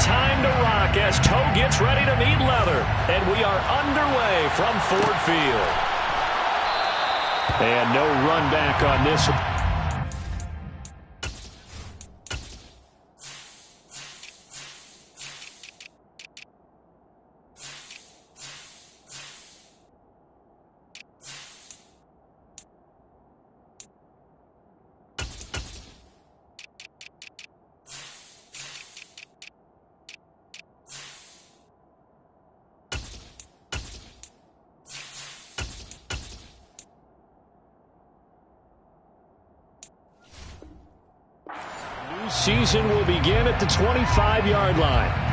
time to rock as toe gets ready to meet leather. And we are underway from Ford Field. And no run back on this. Season will begin at the 25-yard line.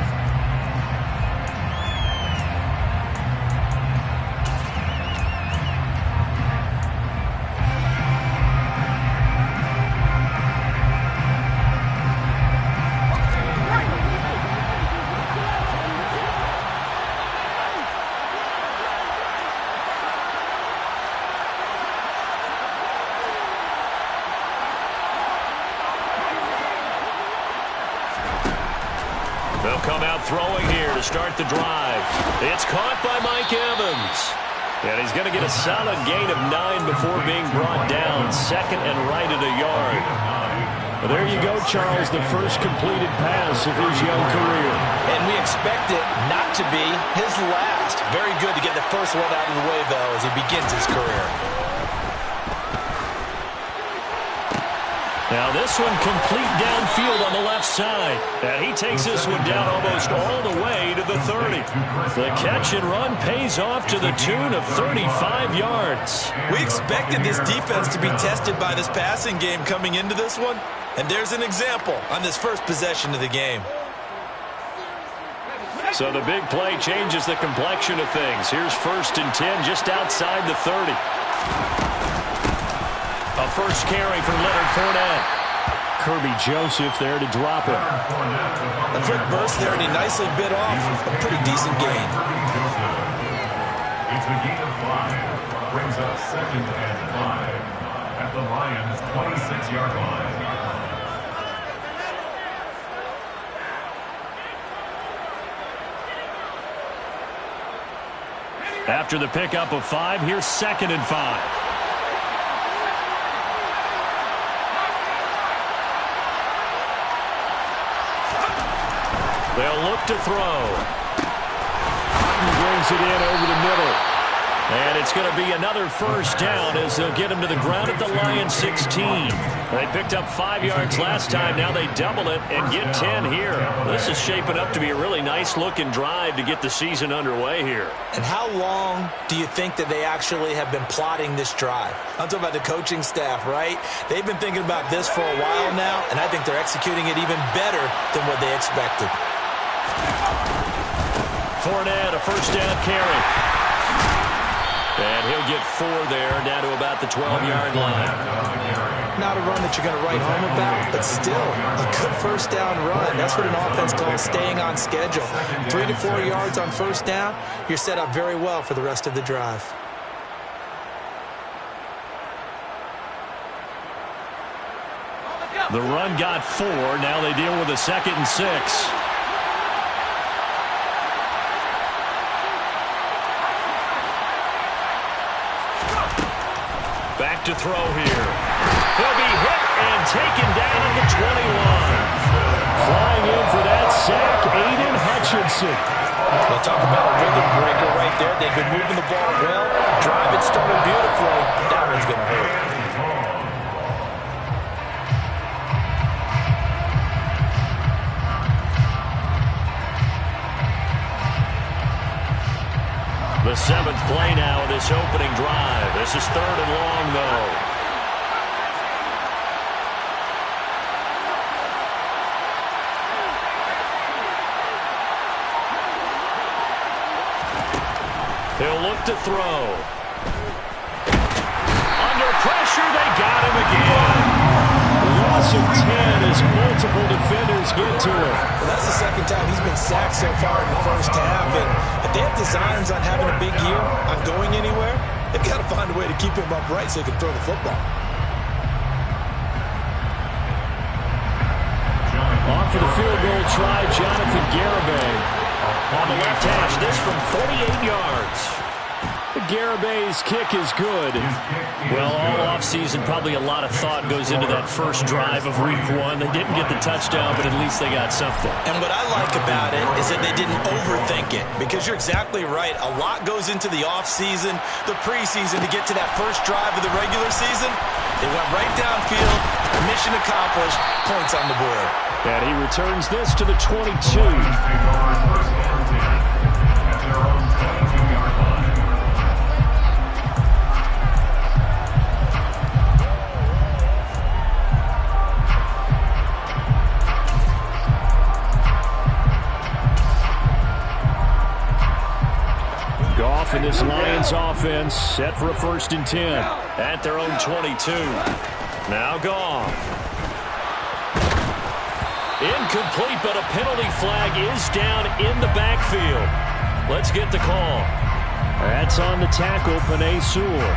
They'll come out throwing here to start the drive. It's caught by Mike Evans. And he's going to get a solid gain of 9 before being brought down. Second and right at a yard. Well, there you go, Charles, the first completed pass of his young career. And we expect it not to be his last. Very good to get the first one out of the way, though, as he begins his career. Now this one complete downfield on the left side. And he takes this one down almost all the way to the 30. The catch and run pays off to the tune of 35 yards. We expected this defense to be tested by this passing game coming into this one. And there's an example on this first possession of the game. So the big play changes the complexion of things. Here's 1st and 10 just outside the 30. A first carry for Leonard Fournette. Kirby Joseph there to drop it. A quick burst there, and he nicely bit off a pretty decent gain. It's a gain of 5. Brings up 2nd and 5 at the Lions' 26-yard line. After the pickup of 5, here's 2nd and 5. They'll look to throw. He brings it in over the middle. And it's going to be another first down as they'll get him to the ground at the Lions 16. They picked up 5 yards last time. Now they double it and get 10 here. This is shaping up to be a really nice-looking drive to get the season underway here. And how long do you think that they actually have been plotting this drive? I'm talking about the coaching staff, right? They've been thinking about this for a while now, and I think they're executing it even better than what they expected. Fournette, a first down carry. And he'll get 4 there, down to about the 12-yard line. Not a run that you're going to write home about, but still a good first down run. That's what an offense calls staying on schedule. 3 to 4 yards on first down, you're set up very well for the rest of the drive. The run got 4. Now they deal with a 2nd and 6. Back to throw here. He'll be hit and taken down at the 21. Flying in for that sack, Aiden Hutchinson. We'll talk about a rhythm breaker right there. They've been moving the ball well. Drive it started beautifully. That one's going to hurt. The 7th play now of this opening drive. This is 3rd and long, though. He'll look to throw. Under pressure, they got him again. Loss of 10 as multiple defenders get to him. Well, that's the 2nd time he's been sacked so far in the first half. And if they have designs on having a big year, on going anywhere, they've got to find a way to keep him upright so he can throw the football. On for the field goal try Jonathan Garibay. On the left hash, this from 48 yards. Garibay's kick is good. Well, all offseason, probably a lot of thought goes into that first drive of week 1. They didn't get the touchdown, but at least they got something. And what I like about it is that they didn't overthink it, because you're exactly right. A lot goes into the offseason, the preseason to get to that first drive of the regular season. They went right downfield, mission accomplished, points on the board. And he returns this to the 22. Goff and this Lions offense set for a 1st and 10 at their own 22. Now Goff. Incomplete, but a penalty flag is down in the backfield. Let's get the call. That's on the tackle, Penei Sewell.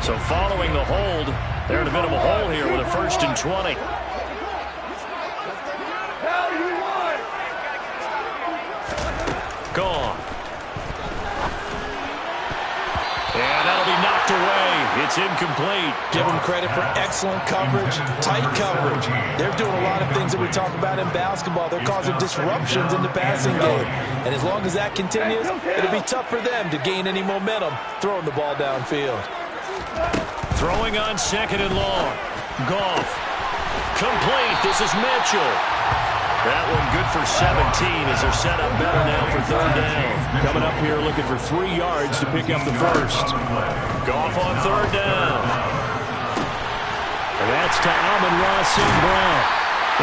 So following the hold, they're in a bit of a hole here with a 1st and 20. Gone. And that'll be knocked away. It's incomplete. Give them credit for excellent coverage, tight coverage. They're doing a lot of things that we talk about in basketball. They're causing disruptions in the passing game. And as long as that continues, it'll be tough for them to gain any momentum throwing the ball downfield. Throwing on 2nd and long. Goff. Complete. This is Mitchell. That one good for 17 as they're set up better now for 3rd down. Coming up here looking for 3 yards to pick up the 1st. Goff on 3rd down. And that's to Amon-Ra St. Brown.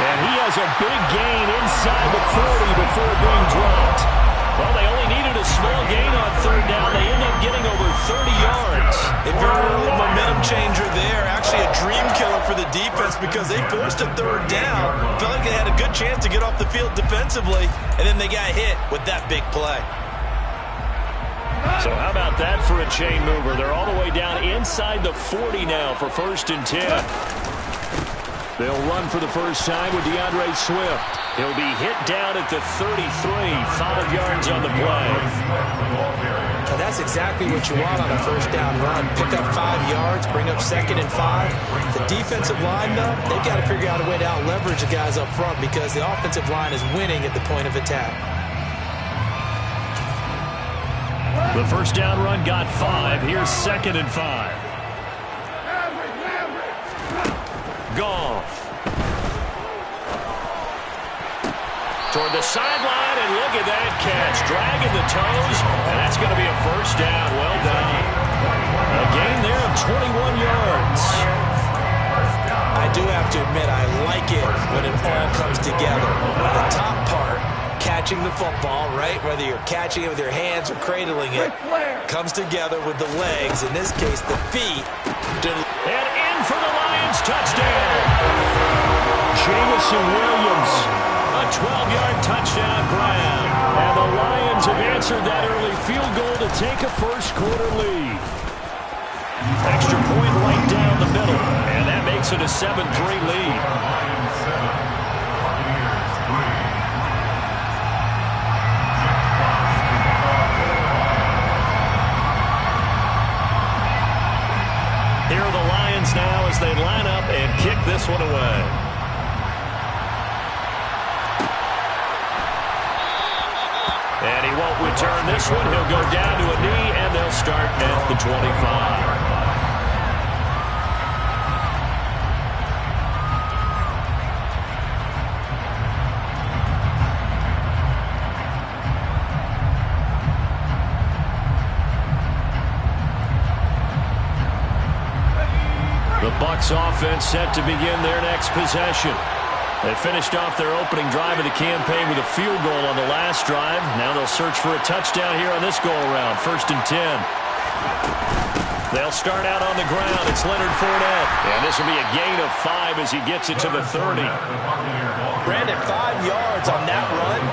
And he has a big gain inside the 40 before being dropped. Well, they only needed a small gain on 3rd down. They end up getting over 30 yards. A very little momentum changer there. Actually a dream killer for the defense because they forced a 3rd down. Felt like they had a good chance to get off the field defensively, and then they got hit with that big play. So how about that for a chain mover? They're all the way down inside the 40 now for 1st and 10. They'll run for the first time with DeAndre Swift. He'll be hit down at the 33, 5 yards on the play. And that's exactly what you want on a 1st down run. Pick up 5 yards, bring up 2nd and 5. The defensive line, though, they've got to figure out a way to out-leverage the guys up front because the offensive line is winning at the point of attack. The 1st down run got 5. Here's 2nd and 5. Goff. Toward the sideline, and look at that catch. Dragging the toes, and that's going to be a 1st down. Well done. A gain there of 21 yards. I do have to admit, I like it when it all comes together. The top part, catching the football, right? Whether you're catching it with your hands or cradling it, comes together with the legs. In this case, the feet. And in for the Lions touchdown. Jamison Williams. A 12-yard touchdown grab. And the Lions have answered that early field goal to take a 1st quarter lead. Extra point right down the middle. And that makes it a 7-3 lead. Here are the Lions now as they line up and kick this one away. And he won't return this one. He'll go down to a knee, and they'll start at the 25. The Bucs offense set to begin their next possession. They finished off their opening drive of the campaign with a field goal on the last drive. Now they'll search for a touchdown here on this go-around. 1st and 10. They'll start out on the ground. It's Leonard Fournette. And this will be a gain of 5 as he gets it to the 30. Brandon, 5 yards on that run.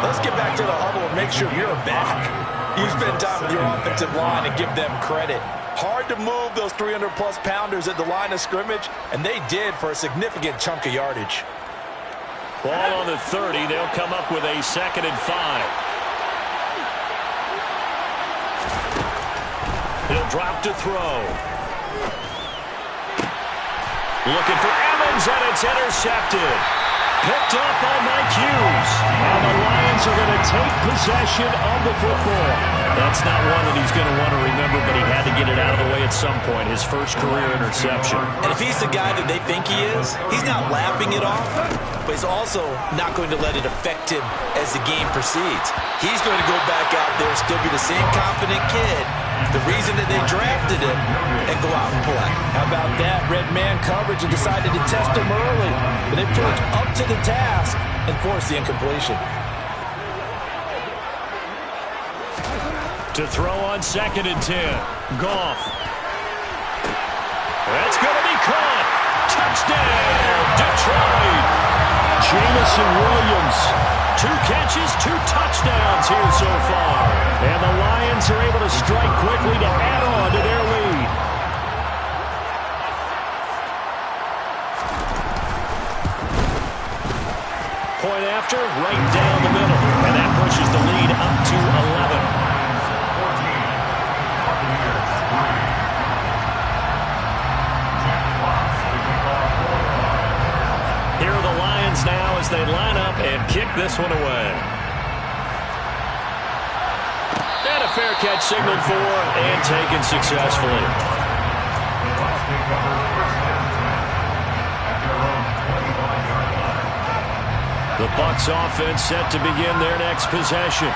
Let's get back to the huddle and make sure you're back. You spend time with your offensive line and give them credit. Hard to move those 300-plus pounders at the line of scrimmage, and they did for a significant chunk of yardage. Ball on the 30. They'll come up with a 2nd and 5. He'll drop to throw. Looking for Evans, and it's intercepted. Picked up by Mike Hughes. And the Lions are going to take possession of the football. That's not one that he's going to want to remember, but he had to get it out of the way at some point. His first career interception. And if he's the guy that they think he is, he's not laughing it off, but he's also not going to let it affect him as the game proceeds. He's going to go back out there, still be the same confident kid, the reason that they drafted him, and go out and play. How about that? Red man coverage and decided to test him early. But they proved up to the task and forced the incompletion. To throw on 2nd and 10. Goff. That's going to be caught. Touchdown, Detroit. Jamison Williams. 2 catches, 2 touchdowns here so far. And the Lions are able to strike quickly to add on to their lead. Point after, right down the middle. And that pushes the lead up to 11. Here are the Lions now as they line up and kick this one away. And a fair catch signaled for and taken successfully. The Bucs offense set to begin their next possession.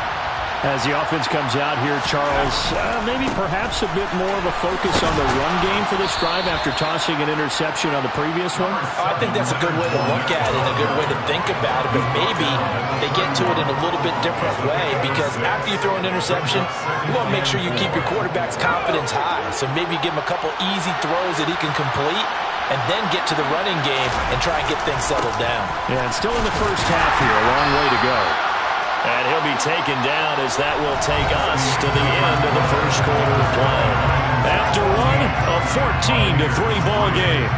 As the offense comes out here, Charles, maybe perhaps a bit more of a focus on the run game for this drive after tossing an interception on the previous one? I think that's a good way to look at it and a good way to think about it, but maybe they get to it in a little bit different way because after you throw an interception, you want to make sure you keep your quarterback's confidence high. So maybe give him a couple easy throws that he can complete and then get to the running game and try and get things settled down. Yeah, and still in the first half here, a long way to go. And he'll be taken down as that will take us to the end of the first quarter of play. After one, a 14-3 ball game.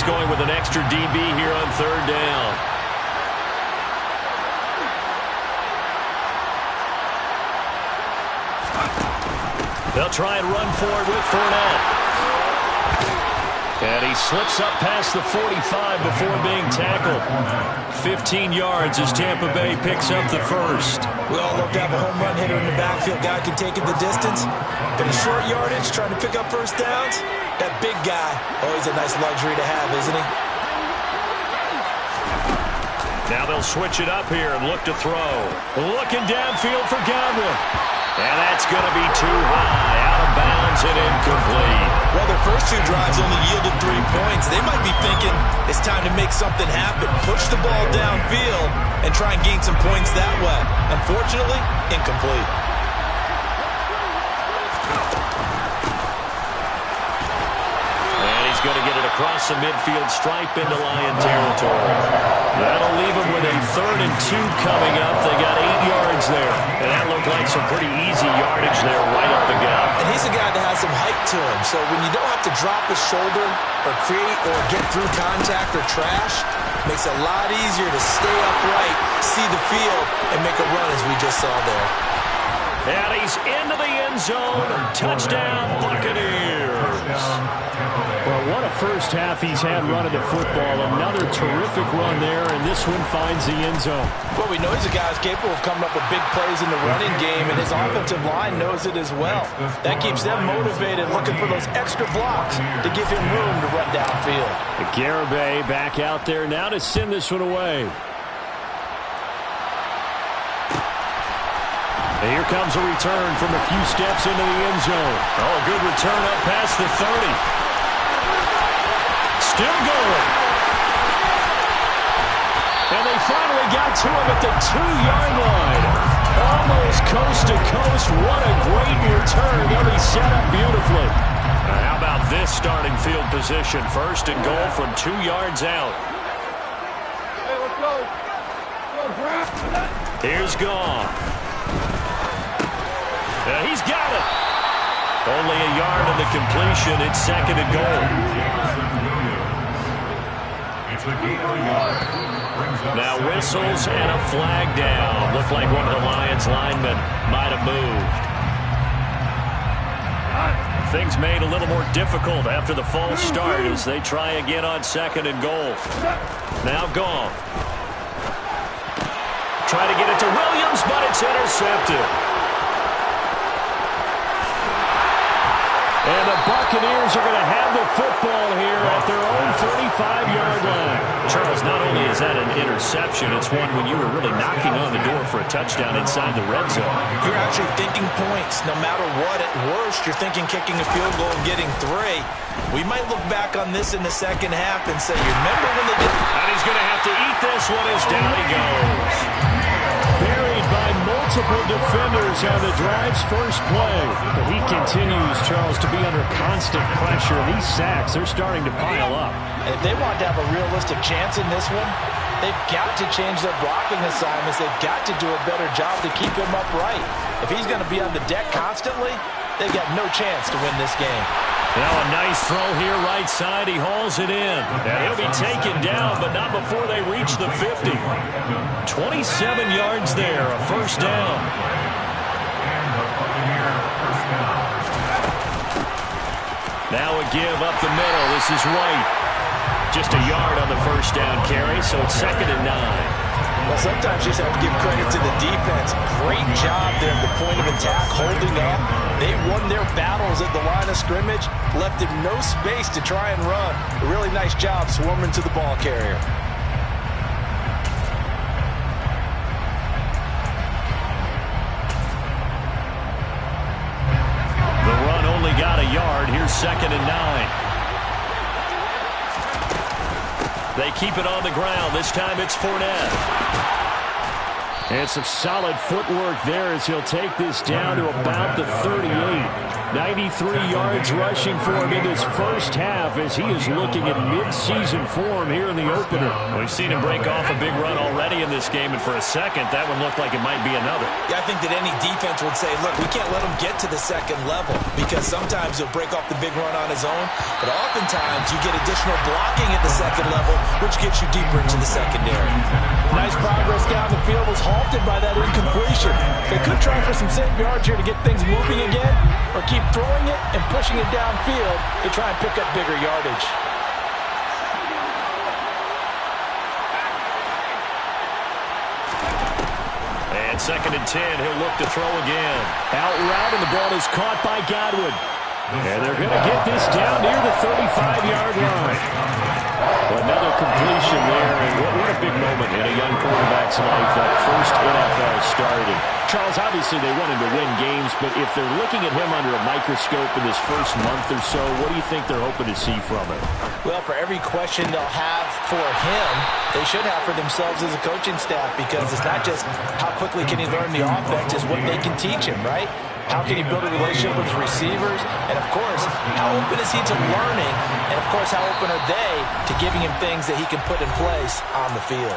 Going with an extra DB here on 3rd down. They'll try and run for it with Fournette. And he slips up past the 45 before being tackled. 15 yards as Tampa Bay picks up the first. We all love to have a home run hitter in the backfield. Guy can take it the distance. But in short yardage, trying to pick up first downs, that big guy, always a nice luxury to have, isn't he? Now they'll switch it up here and look to throw. Looking downfield for Godwin. And that's going to be too high. Out of bounds and incomplete. Well, their first 2 drives only yielded 3 points. They might be thinking it's time to make something happen. Push the ball downfield and try and gain some points that way. Unfortunately, incomplete. And he's going to get it across the midfield stripe into Lion territory. That'll leave him with a 3rd and 2 coming up. They got 8 yards there. And that looked like some pretty easy yardage there right up the gut. And he's a guy that has some height to him. So when you don't have to drop his shoulder or create or get through contact or trash, makes it a lot easier to stay upright, see the field, and make a run as we just saw there. And he's into the end zone. Touchdown, Buccaneers. Well, what a first half he's had running the football. Another terrific run there, and this one finds the end zone. Well, we know he's a guy who's capable of coming up with big plays in the running game, and his offensive line knows it as well. That keeps them motivated, looking for those extra blocks to give him room to run downfield. Garibay back out there now to send this one away. And here comes a return from a few steps into the end zone. Oh, a good return up past the 30. still going. And they finally got to him at the 2-yard line. Almost coast to coast. What a great return. They'll be set up beautifully. How about this starting field position? First and goal from 2 yards out. Hey, let's go. Here's Goff. He's got it. Only a yard in the completion. It's second and goal. It's a gain of a yard. Now whistles and a flag down. Looked like one of the Lions linemen might have moved. Things made a little more difficult after the false start as they try again on second and goal. Now Goff. Try to get it to Williams, but it's intercepted. And the Buccaneers are going to have the football here at their own 35-yard line. Charles, not only is that an interception, it's one when you were really knocking on the door for a touchdown inside the red zone. You're actually thinking points. No matter what, at worst, you're thinking kicking a field goal and getting 3. We might look back on this in the second half and say, you remember when they did... And he's going to have to eat this one as down he goes. Buried by multiple defenders on the drive's first play. But he continues, Charles, to be under constant pressure. These sacks, they're starting to pile up. And if they want to have a realistic chance in this one, they've got to change their blocking assignments. They've got to do a better job to keep him upright. If he's going to be on the deck constantly, they've got no chance to win this game. Now a nice throw here right side. He hauls it in. And he'll be taken down, but not before they reach the 50. 27 yards there, a first down. Now a give up the middle. This is White. Just a yard on the first down carry, so it's second and 9. Well, sometimes you just have to give credit to the defense. Great job there at the point of attack, holding up. They won their battles at the line of scrimmage, left him no space to try and run. A really nice job swarming to the ball carrier. The run only got a yard. Here's second and 9. They keep it on the ground. This time it's Fournette. And some solid footwork there as he'll take this down to about the 38. 93 yards rushing for him in his first half as he is looking at mid-season form here in the opener. We've seen him break off a big run already in this game, and for a second, that one looked like it might be another. Yeah, I think that any defense would say, look, we can't let him get to the second level because sometimes he'll break off the big run on his own, but oftentimes you get additional blocking at the second level, which gets you deeper into the secondary. Nice progress down the field was halted by that incompletion. They could try for some safe yards here to get things moving again, or keep throwing it and pushing it downfield to try and pick up bigger yardage. And second and 10, he'll look to throw again. Out route, and the ball is caught by Godwin. And they're going to get this down near the 35-yard line. Another completion there, and what a big moment in a young quarterback's life, that first NFL start. And Charles, obviously they want him to win games, but if they're looking at him under a microscope in this first month or so, what do you think they're hoping to see from him? Well, for every question they'll have for him, they should have for themselves as a coaching staff, because it's not just how quickly can he learn the offense, it's what they can teach him, right? How can he build a relationship with his receivers? And, of course, how open is he to learning? And, of course, how open are they to giving him things that he can put in place on the field?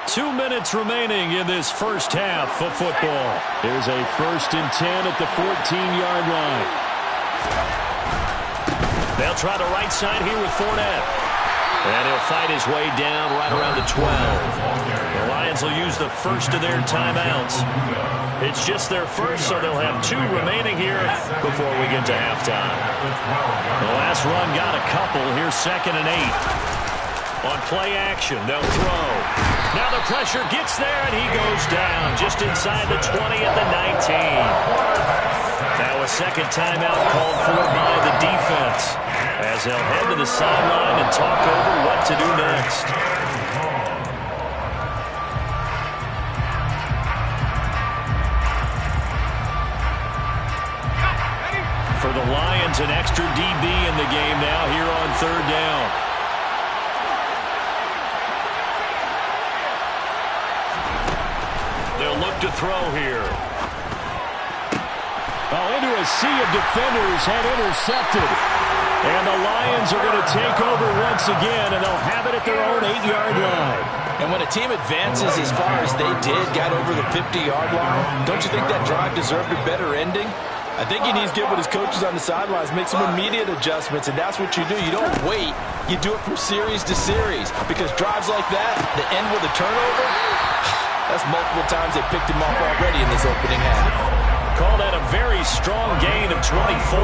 2 minutes remaining in this first half of football. Here's a first and 10 at the 14-yard line. They'll try the right side here with Fournette. And he'll fight his way down right around the 12. The Lions will use the first of their timeouts. It's just their first, so they'll have 2 remaining here before we get to halftime. The last run got a couple. Here's second and 8. On play action, they'll throw. Now the pressure gets there, and he goes down just inside the 20 at the 19. Now a second timeout called for by the defense as they'll head to the sideline and talk over what to do next. For the Lions, an extra DB in the game now here on third down. throw here. Oh, into a sea of defenders, and intercepted. And the Lions are going to take over once again, and they'll have it at their own 8-yard line. And when a team advances as far as they did, got over the 50-yard line, don't you think that drive deserved a better ending? I think he needs to get with his coaches on the sidelines, make some immediate adjustments, and that's what you do. You don't wait. You do it from series to series, because drives like that, that end with a turnover, that's multiple times they picked him off already in this opening half. Call that a very strong gain of 24.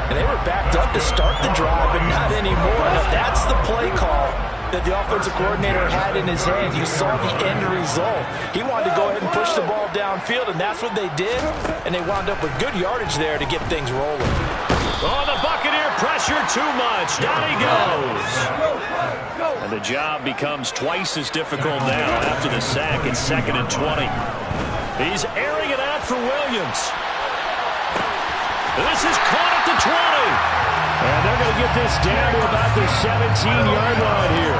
And they were backed up to start the drive, but not anymore. Now, that's the play call that the offensive coordinator had in his head. You saw the end result. He wanted to go ahead and push the ball downfield, and that's what they did. And they wound up with good yardage there to get things rolling. Oh, the Buccaneer pressure too much. Down he goes. And the job becomes twice as difficult now after the sack. It's 2nd and 20. He's airing it out for Williams. This is caught at the 20. And they're going to get this down to about the 17-yard line here.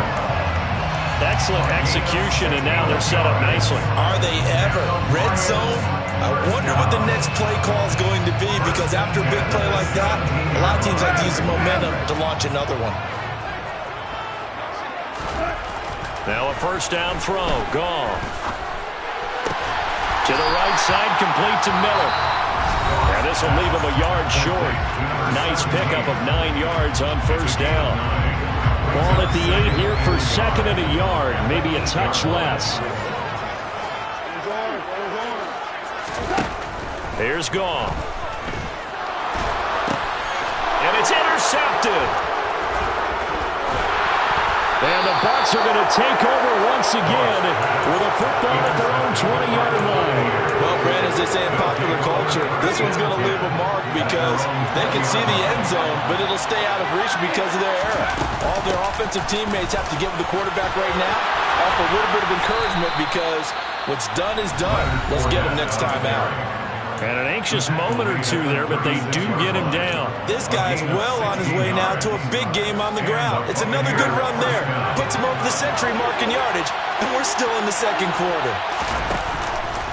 Excellent execution, and now they're set up nicely. Are they ever? Red zone? I wonder what the next play call is going to be, because after a big play like that, a lot of teams like to use the momentum to launch another one. Now a first down throw. Gone. To the right side, complete to Miller. And this will leave him a yard short. Nice pickup of 9 yards on first down. Ball at the 8 here for 2nd and a yard. Maybe a touch less. Here's Goff. And it's intercepted. And the Bucs are going to take over once again with a football at their own 20-yard line. Well, Brad, as they say in popular culture, this one's going to leave a mark because they can see the end zone, but it'll stay out of reach because of their era. All their offensive teammates have to get with the quarterback right now, offer a little bit of encouragement because what's done is done. Let's get them next time out. And an anxious moment or two there, but they do get him down. This guy's well on his way now to a big game on the ground. It's another good run there. Puts him over the century mark in yardage, and we're still in the second quarter.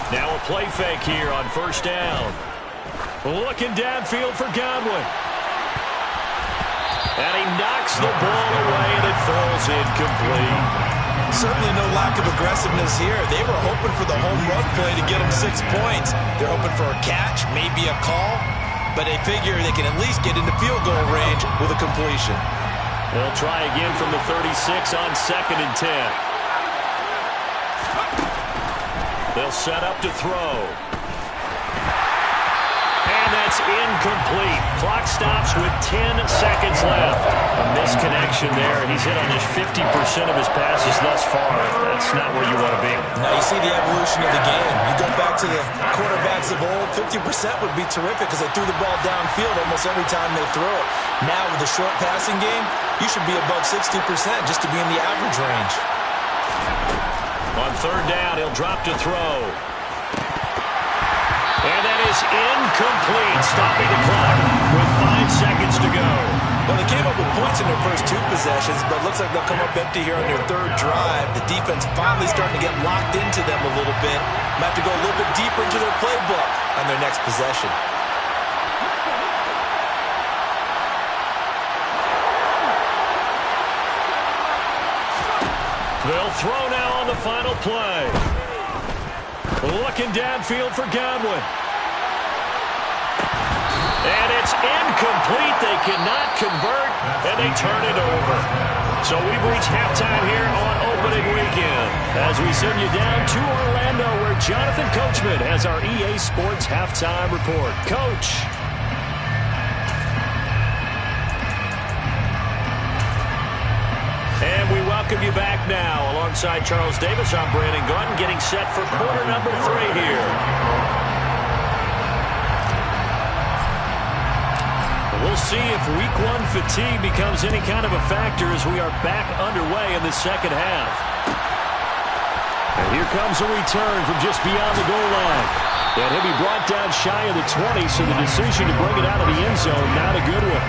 Now a play fake here on first down. Looking downfield for Godwin. And he knocks the ball away, and it falls incomplete. Certainly no lack of aggressiveness here. They were hoping for the home run play to get them 6 points. They're hoping for a catch, maybe a call, but they figure they can at least get into field goal range with a completion. They'll try again from the 36 on 2nd and 10. They'll set up to throw. And that's incomplete. Clock stops with 10 seconds left. A misconnection there, and he's hit on just 50% of his passes thus far. That's not where you want to be. Now you see the evolution of the game. You go back to the quarterbacks of old, 50% would be terrific because they threw the ball downfield almost every time they throw it. Now with the short passing game, you should be above 60% just to be in the average range. On third down, he'll drop to throw. And that is incomplete, stopping the clock with 5 seconds to go. Well, they came up with points in their first 2 possessions, but it looks like they'll come up empty here on their third drive. The defense finally starting to get locked into them a little bit. Might have to go a little bit deeper into their playbook on their next possession. They'll throw now on the final play. Looking downfield for Godwin. And it's incomplete. They cannot convert, and they turn it over. So we've reached halftime here on opening weekend as we send you down to Orlando where Jonathan Coachman has our EA Sports halftime report. Coach. And we welcome you back now. Alongside Charles Davis, I'm Brandon Gunn, getting set for quarter number 3 here. We'll see if week 1 fatigue becomes any kind of a factor as we are back underway in the second half. And here comes a return from just beyond the goal line. And he'll be brought down shy of the 20, so the decision to bring it out of the end zone, not a good one.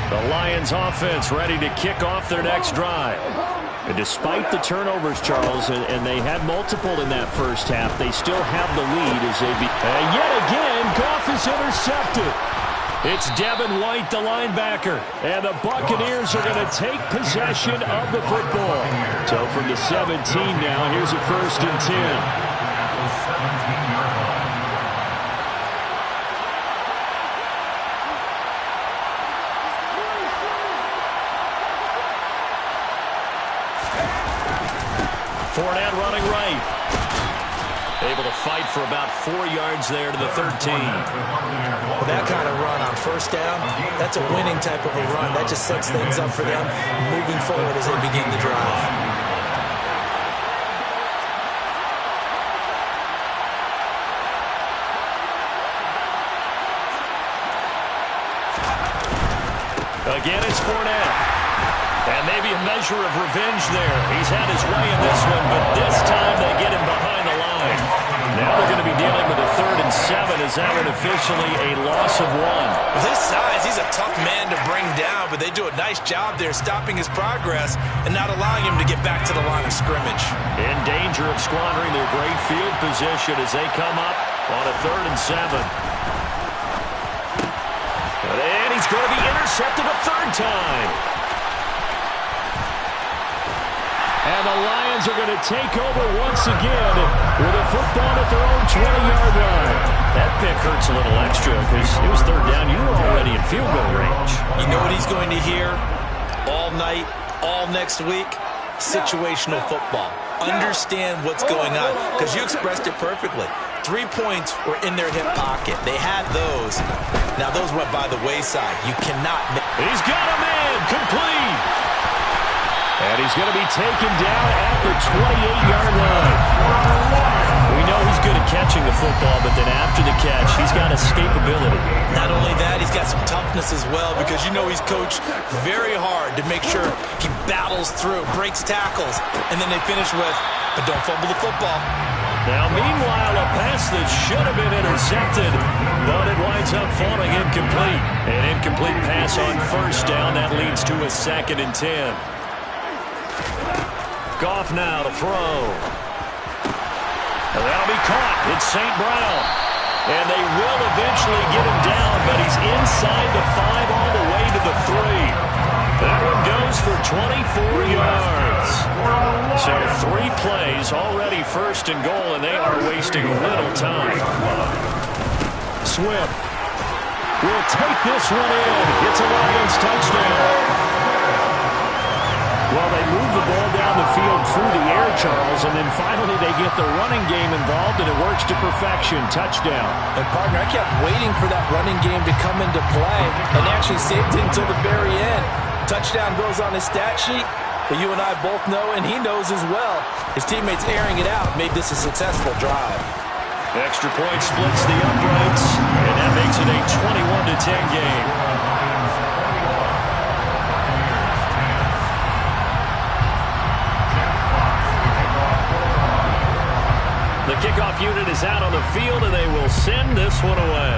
The Lions offense ready to kick off their next drive. And despite the turnovers, Charles, and they had multiple in that first half, they still have the lead as they and yet again, Goff is intercepted. It's Devin White, the linebacker, and the Buccaneers are going to take possession of the football. So from the 17 now, here's a 1st and 10. Fournette running right. Able to fight for about 4 yards there to the 13. Well, that kind of run on 1st down, that's a winning type of a run. That just sets things up for them moving forward as they begin the drive. Again, it's Fournette. And maybe a measure of revenge there. He's had his way in this one, but this time they get him behind the line. Now they're going to be dealing with a 3rd and 7 as that one officially a loss of 1. With his size, he's a tough man to bring down, but they do a nice job there stopping his progress and not allowing him to get back to the line of scrimmage. In danger of squandering their great field position as they come up on a 3rd and 7. And he's going to be intercepted a 3rd time. And the Lions are going to take over once again with a football at their own 20-yard line. That pick hurts a little extra because it was 3rd down. You were already in field goal range. You know what he's going to hear all night, all next week? Situational football. Understand what's going on because you expressed it perfectly. 3 points were in their hip pocket. They had those. Now those went by the wayside. You cannot. He's got a man complete. And he's going to be taken down at the 28-yard line. We know he's good at catching the football, but then after the catch, he's got escapability. Not only that, he's got some toughness as well because you know he's coached very hard to make sure he battles through, breaks tackles, and then they finish with, but don't fumble the football. Now, meanwhile, a pass that should have been intercepted, but it winds up falling incomplete. An incomplete pass on 1st down. That leads to a 2nd and 10. Goff now to throw. And that'll be caught. It's St. Brown. And they will eventually get him down, but he's inside the 5 all the way to the 3. That one goes for 24 yards. So 3 plays, already 1st and goal, and they are wasting little time. Swift will take this one in. It's a Lions touchdown. Well, they move the ball down the field through the air, Charles, and then finally they get the running game involved, and it works to perfection. Touchdown. And, partner, I kept waiting for that running game to come into play and actually saved it until the very end. Touchdown goes on his stat sheet, but you and I both know, and he knows as well, his teammates airing it out made this a successful drive. Extra point splits the uprights, and that makes it a 21-10 game. The kickoff unit is out on the field, and they will send this one away.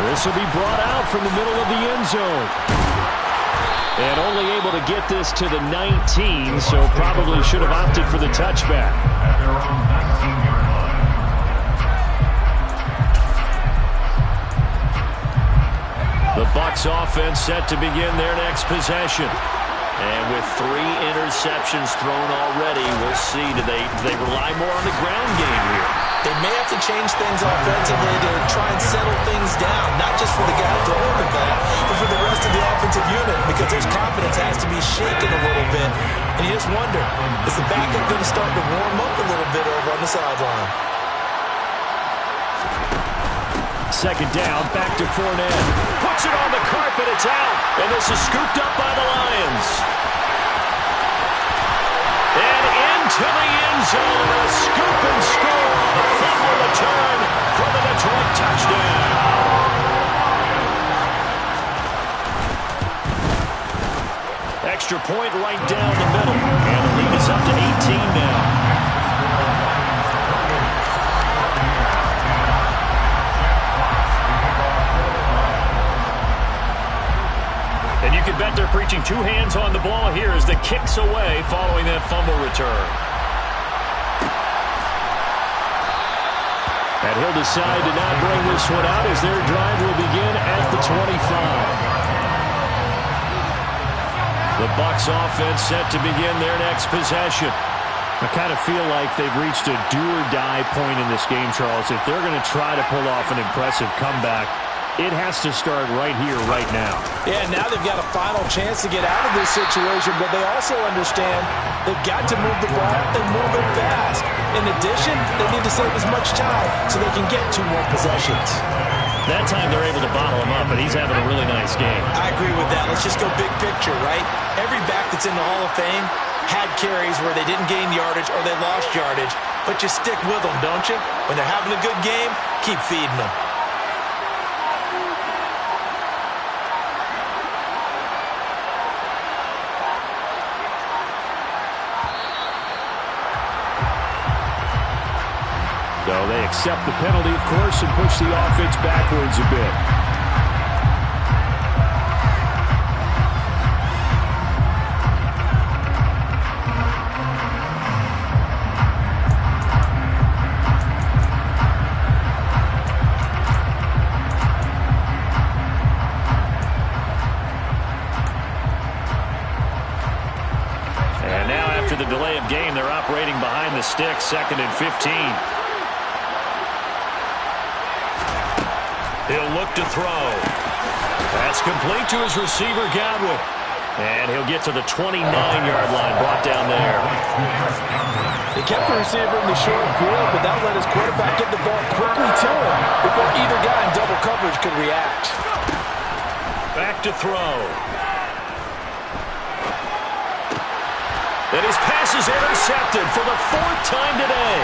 This will be brought out from the middle of the end zone. And only able to get this to the 19, so probably should have opted for the touchback. The Bucs offense set to begin their next possession. And with 3 interceptions thrown already, we'll see. Do they rely more on the ground game here? They may have to change things offensively to try and settle things down, not just for the guy throwing the ball, but for the rest of the offensive unit, because his confidence has to be shaken a little bit. And you just wonder, is the backup going to start to warm up a little bit over on the sideline? 2nd down, back to Fournette. Puts it on the carpet, it's out. And this is scooped up by the Lions. And into the end zone, a scoop and score. A fumble return for the Detroit touchdown. Extra point right down the middle. And the lead is up to 18 now. they're preaching two hands on the ball here as the kick's away following that fumble return. And he'll decide to not bring this one out as their drive will begin at the 25. The Bucs offense set to begin their next possession. I kind of feel like they've reached a do-or-die point in this game, Charles. If they're going to try to pull off an impressive comeback, it has to start right here, right now. Yeah, now they've got a final chance to get out of this situation, but they also understand they've got to move the ball and move it fast. In addition, they need to save as much time so they can get 2 more possessions. That time they're able to bottle him up, and he's having a really nice game. I agree with that. Let's just go big picture, right? Every back that's in the Hall of Fame had carries where they didn't gain yardage or they lost yardage, but you stick with them, don't you? When they're having a good game, keep feeding them. So they accept the penalty, of course, and push the offense backwards a bit. And now after the delay of game, they're operating behind the sticks, 2nd and 15. He'll look to throw. That's complete to his receiver, Godwin. And he'll get to the 29-yard line, brought down there. They kept the receiver in the short field, but that let his quarterback get the ball quickly to him before either guy in double coverage could react. Back to throw. And his pass is intercepted for the 4th time today.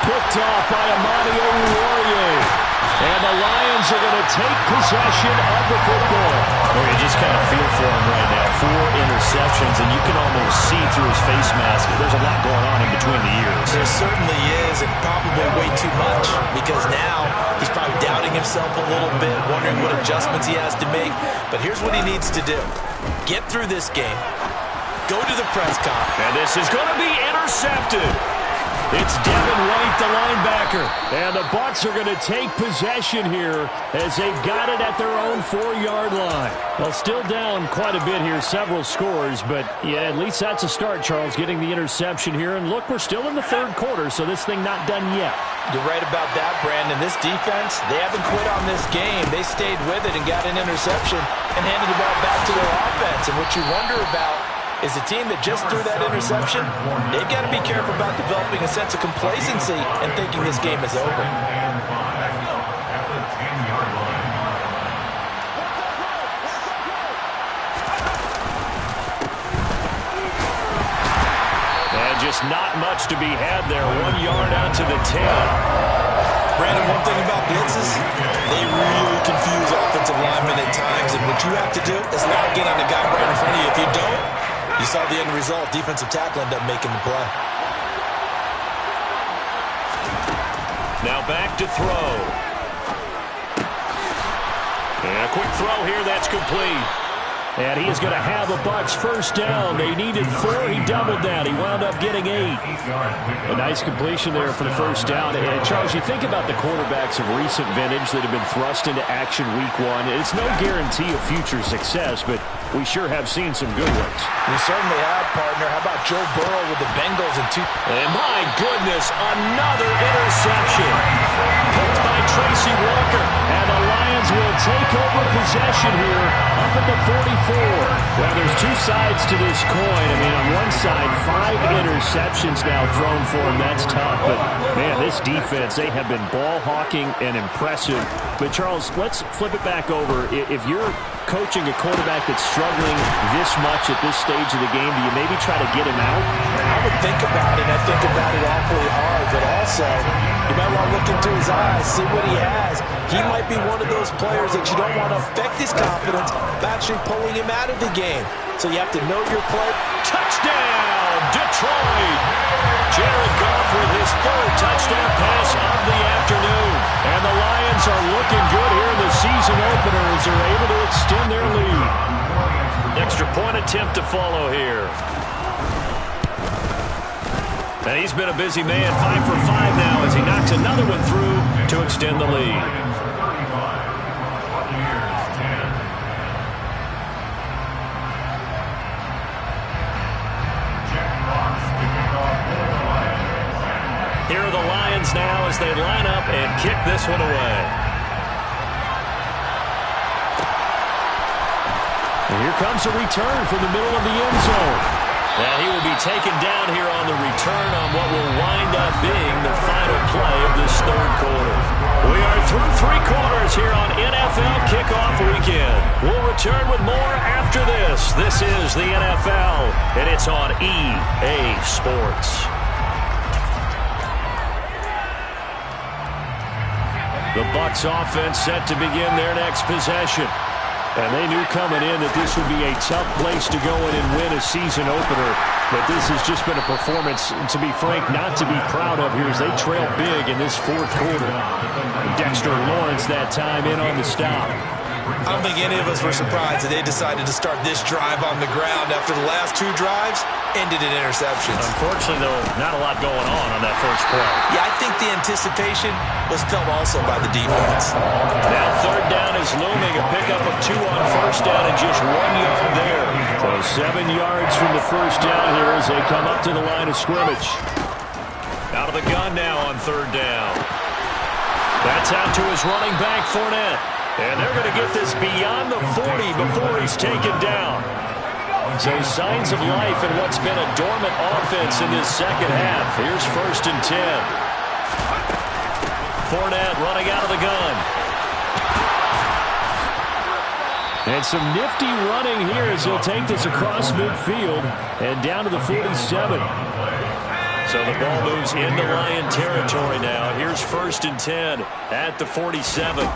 Picked off by Amani Oruwariye. And the Lions are going to take possession of the football. Well, you just kind of feel for him right now. 4 interceptions, and you can almost see through his face mask. There's a lot going on in between the ears. There certainly is, and probably way too much, because now he's probably doubting himself a little bit, wondering what adjustments he has to make. But here's what he needs to do. Get through this game. Go to the press conference. And this is going to be intercepted. It's Devin White, the linebacker. And the Bucs are going to take possession here as they've got it at their own 4-yard line. Well, still down quite a bit here, several scores, but yeah, at least that's a start, Charles, getting the interception here. And look, we're still in the 3rd quarter, so this thing not done yet. You're right about that, Brandon. This defense, they haven't quit on this game. They stayed with it and got an interception and handed the ball back to their offense. And what you wonder about is a team that just threw that interception, they've got to be careful about developing a sense of complacency and thinking this game is over. And just not much to be had there. 1 yard out to the 10. Brandon, one thing about blitzes, they really confuse offensive linemen at times, and what you have to do is lock in on the guy right in front of you. If you don't, you saw the end result. Defensive tackle ended up making the play. Now back to throw. And a quick throw here, that's complete. And he is going to have a Bucs first down. They needed 4. He doubled that. He wound up getting 8. A nice completion there for the first down. And Charles, you think about the quarterbacks of recent vintage that have been thrust into action week 1. It's no guarantee of future success, but we sure have seen some good ones. We certainly have, partner. How about Joe Burrow with the Bengals in 2? And my goodness, another interception. Picked by Tracy Walker. And the Lions will take over possession here up at the 44. Well, there's 2 sides to this coin. I mean, on one side, 5 interceptions now thrown for him. That's tough. But, man, this defense, they have been ball hawking and impressive. But, Charles, let's flip it back over. If you're coaching a quarterback that's struggling this much at this stage of the game, do you maybe try to get him out? I would think about it. I think about it awfully hard. But also, you might want to look into his eyes, see what he has. He might be one of those players that you don't want to affect his confidence by actually pulling him out of the game. So you have to know your play. Touchdown, Detroit! Jared Goff with his 3rd touchdown pass of the afternoon. And the Lions are looking good here in the season opener as they're able to extend their lead. Extra Point attempt to follow here. And he's been a busy man, 5 for 5 now as he knocks another one through to extend the lead. Here are the Lions now as they line up and kick this one away. And here comes a return from the middle of the end zone. And he will be taken down here on the return on what will wind up being the final play of this third quarter. We are through 3 quarters here on NFL Kickoff Weekend. We'll return with more after this. This is the NFL, and it's on EA Sports. The Bucs offense set to begin their next possession. And they knew coming in that this would be a tough place to go in and win a season opener. But this has just been a performance, to be frank, not to be proud of here as they trail big in this fourth quarter. Dexter Lawrence that time in on the stop. I don't think any of us were surprised that they decided to start this drive on the ground after the last 2 drives ended in interceptions. Unfortunately, though, not a lot going on that first play. Yeah, I think the anticipation was felt also by the defense. Now third down is looming. A pickup of 2 on first down and just 1 yard there. So 7 yards from the first down here as they come up to the line of scrimmage. Out of the gun now on third down. That's out to his running back, Fournette. And they're going to get this beyond the 40 before he's taken down. So signs of life in what's been a dormant offense in this second half. Here's 1st and 10. Fournette running out of the gun. And some nifty running here as he'll take this across midfield and down to the 47. So the ball moves into Lion territory now. Here's 1st and 10 at the 47.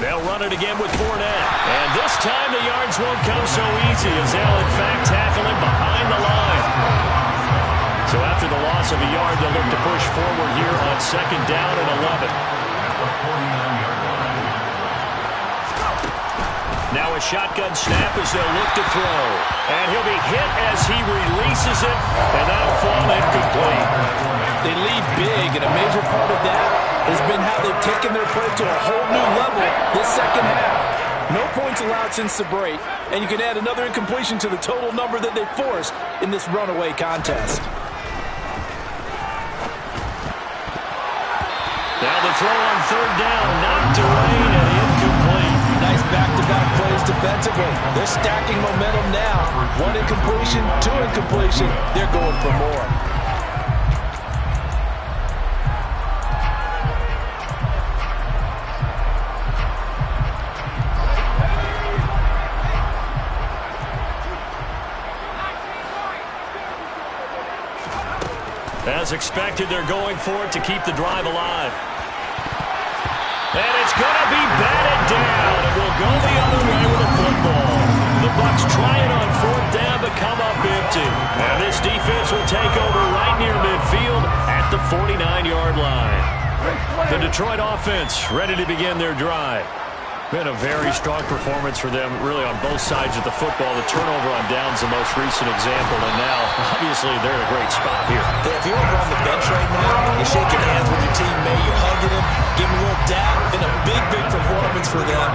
They'll run it again with Fournette. And this time the yards won't come so easy as they'll in fact tackle him behind the line. So after the loss of a yard, they'll look to push forward here on 2nd down and 11. Now a shotgun snap as they'll look to throw. And he'll be hit as he releases it, and that'll fall incomplete. They lead big, and a major part of that has been how they've taken their play to a whole new level this second half. No points allowed since the break, and you can add another incompletion to the total number that they forced in this runaway contest. Now the throw on third down, knocked away and incomplete. Nice back-to-back plays defensively. They're stacking momentum now. 1 incompletion, 2 incompletion. They're going for more. As expected, they're going for it to keep the drive alive. And it's going to be batted down. It will go the other way with the football. The Bucs trying on 4th down to come up empty. And this defense will take over right near midfield at the 49-yard line. The Detroit offense ready to begin their drive. Been a very strong performance for them, really, on both sides of the football. The turnover on downs the most recent example, and now, obviously, they're in a great spot here. Yeah, if you're over on the bench right now, you're shaking hands with your teammate, you're hugging him, giving a little dap. Been a big, big performance for them.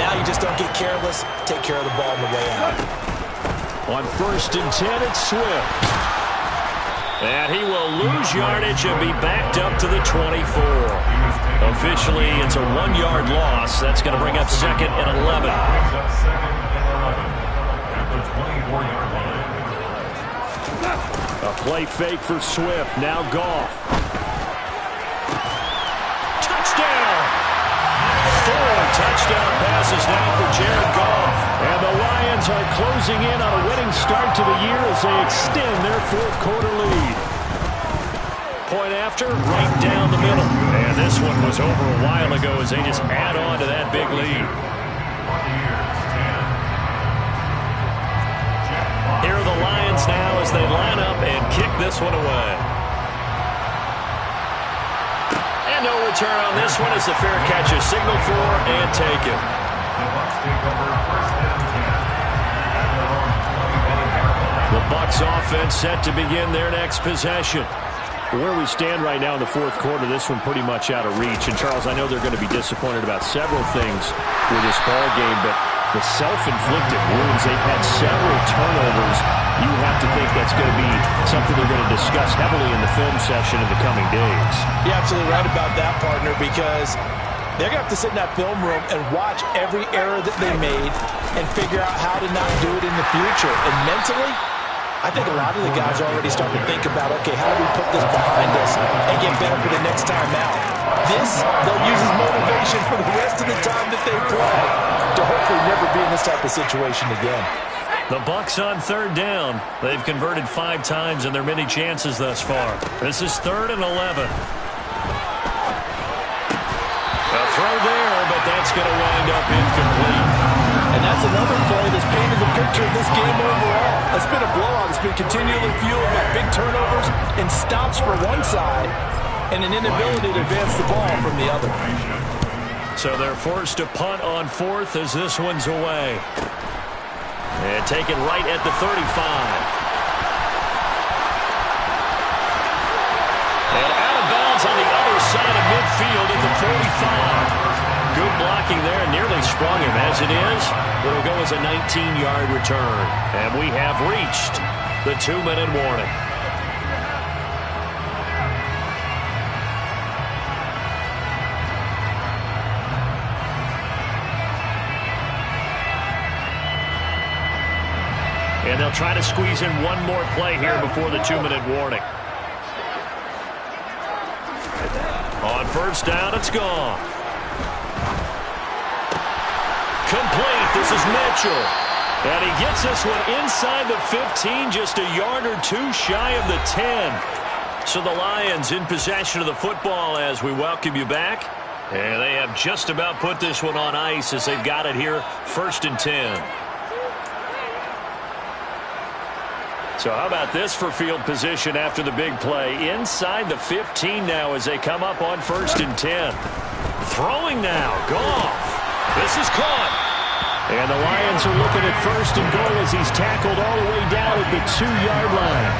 Now you just don't get careless. Take care of the ball on the way out. On 1st and 10, it's Swift. And he will lose yardage and be backed up to the 24. Officially, it's a 1-yard loss. That's going to bring up 2nd and 11. A play fake for Swift. Now Goff. Touchdown! 4 touchdown passes now for Jared Goff. And the Lions are closing in on a winning start to the year as they extend their 4th quarter lead. Point after, right down the middle. And this one was over a while ago as they just add on to that big lead. Here are the Lions now as they line up and kick this one away. And no return on this one as the fair catch is signaled for and taken. The Bucs take over 1st and 10 at their own Bucs offense set to begin their next possession. Where we stand right now in the fourth quarter, this one pretty much out of reach. And, Charles, I know they're going to be disappointed about several things with this ball game, but the self-inflicted wounds, they've had several turnovers. You have to think that's going to be something they're going to discuss heavily in the film session in the coming days. You're absolutely right about that, partner, because they're going to have to sit in that film room and watch every error that they made and figure out how to not do it in the future. And mentally, I think a lot of the guys are already starting to think about, okay, how do we put this behind us and get better for the next time out? This, they'll use as motivation for the rest of the time that they play to hopefully never be in this type of situation again. The Bucs on third down. They've converted 5 times in their many chances thus far. This is 3rd and 11. A throw there, but that's going to wind up incomplete. And that's another play that's painted the picture of this game overall. It's been a blowout. It's been continually fueled by big turnovers and stops for one side and an inability to advance the ball from the other. So they're forced to punt on 4th as this one's away. And taken right at the 35. And out of bounds on the other side of midfield at the 45. Good blocking there, nearly sprung him. As it is, it'll go as a 19-yard return. And we have reached the 2-minute warning. And they'll try to squeeze in one more play here before the 2-minute warning. On first down, it's gone. Complete. This is Mitchell. And he gets this one inside the 15, just a yard or 2 shy of the 10. So the Lions in possession of the football as we welcome you back. And they have just about put this one on ice as they've got it here, 1st and 10. So how about this for field position after the big play? Inside the 15 now as they come up on 1st and 10. Throwing now. Goff. This is caught. And the Lions are looking at 1st and goal as he's tackled all the way down at the 2-yard line.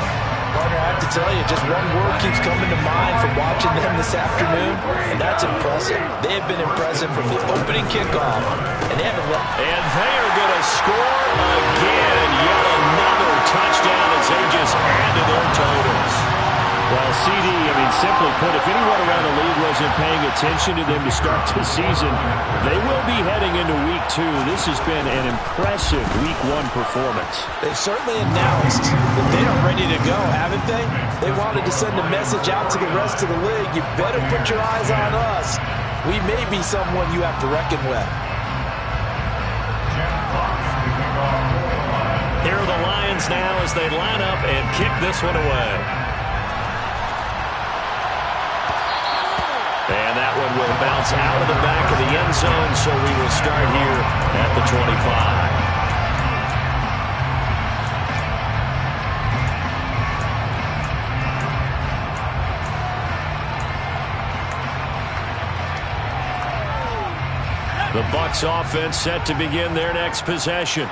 Partner, I have to tell you, just one word keeps coming to mind from watching them this afternoon, and that's impressive. They have been impressive from the opening kickoff, and they haven't let. And they are going to score again. Yet another touchdown as they just add to their totals. Well, CD, simply put, if anyone around the league wasn't paying attention to them to start the season, they will be heading into Week 2. This has been an impressive Week 1 performance. They've certainly announced that they are ready to go, haven't they? They wanted to send a message out to the rest of the league. You better put your eyes on us. We may be someone you have to reckon with. Here are the Lions now as they line up and kick this one away. And that one will bounce out of the back of the end zone, so we will start here at the 25. The Bucs offense set to begin their next possession.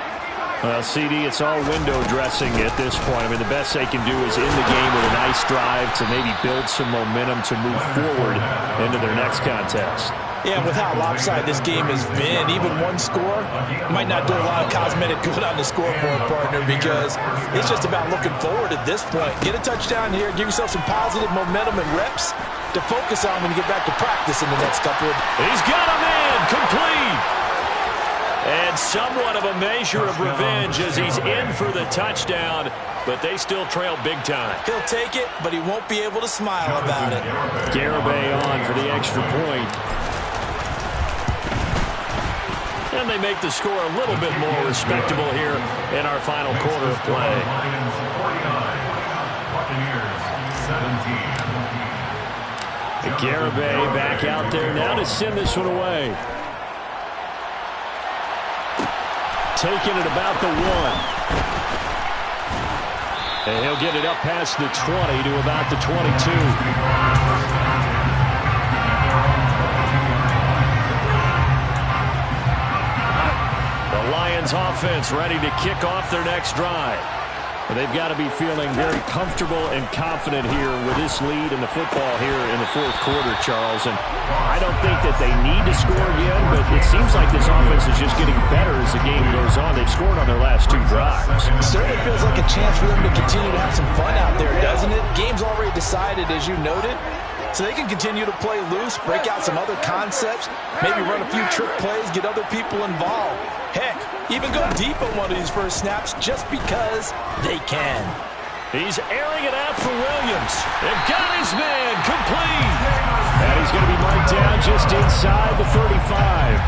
Well, CD, it's all window dressing at this point. The best they can do is in the game with a nice drive to maybe build some momentum to move forward into their next contest. Yeah, with how lopsided this game has been, even one score might not do a lot of cosmetic good on the scoreboard, partner, because it's just about looking forward at this point. Get a touchdown here, give yourself some positive momentum and reps to focus on when you get back to practice in the next couple of days. He's got a man, complete. And somewhat of a measure of revenge as he's in for the touchdown, but they still trail big time. He'll take it, but he won't be able to smile about it. Garibay on for the extra point. And they make the score a little bit more respectable here in our final quarter of play. Garibay back out there now to send this one away. Taking it about the 1. And he'll get it up past the 20 to about the 22. The Lions offense ready to kick off their next drive. They've got to be feeling very comfortable and confident here with this lead in the football here in the fourth quarter, Charles. And I don't think that they need to score again, but it seems like this offense is just getting better as the game goes on. They've scored on their last 2 drives. It certainly feels like a chance for them to continue to have some fun out there, doesn't it? Game's already decided, as you noted. So they can continue to play loose, break out some other concepts, maybe run a few trick plays, get other people involved. Heck, even go deep on one of these first snaps just because they can. He's airing it out for Williams. And got his man complete. And he's going to be marked down just inside the 35.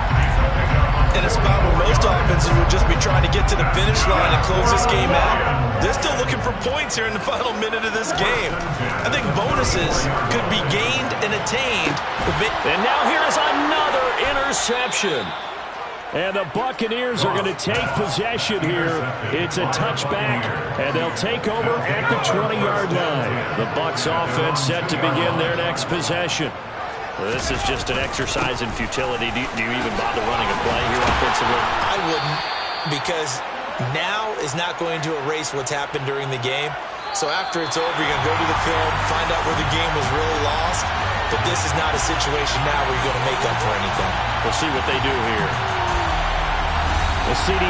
In a spot where most offenses would just be trying to get to the finish line and close this game out, they're still looking for points here in the final minute of this game. I think bonuses could be gained and attained. And now here is another interception. And the Buccaneers are going to take possession here. It's a touchback, and they'll take over at the 20-yard line. The Bucs offense set to begin their next possession. Well, this is just an exercise in futility. Do you even bother running a play here offensively? I wouldn't, because now is not going to erase what's happened during the game. So after it's over, you're going to go to the film, find out where the game was really lost. But this is not a situation now where you're going to make up for anything. We'll see what they do here. The CD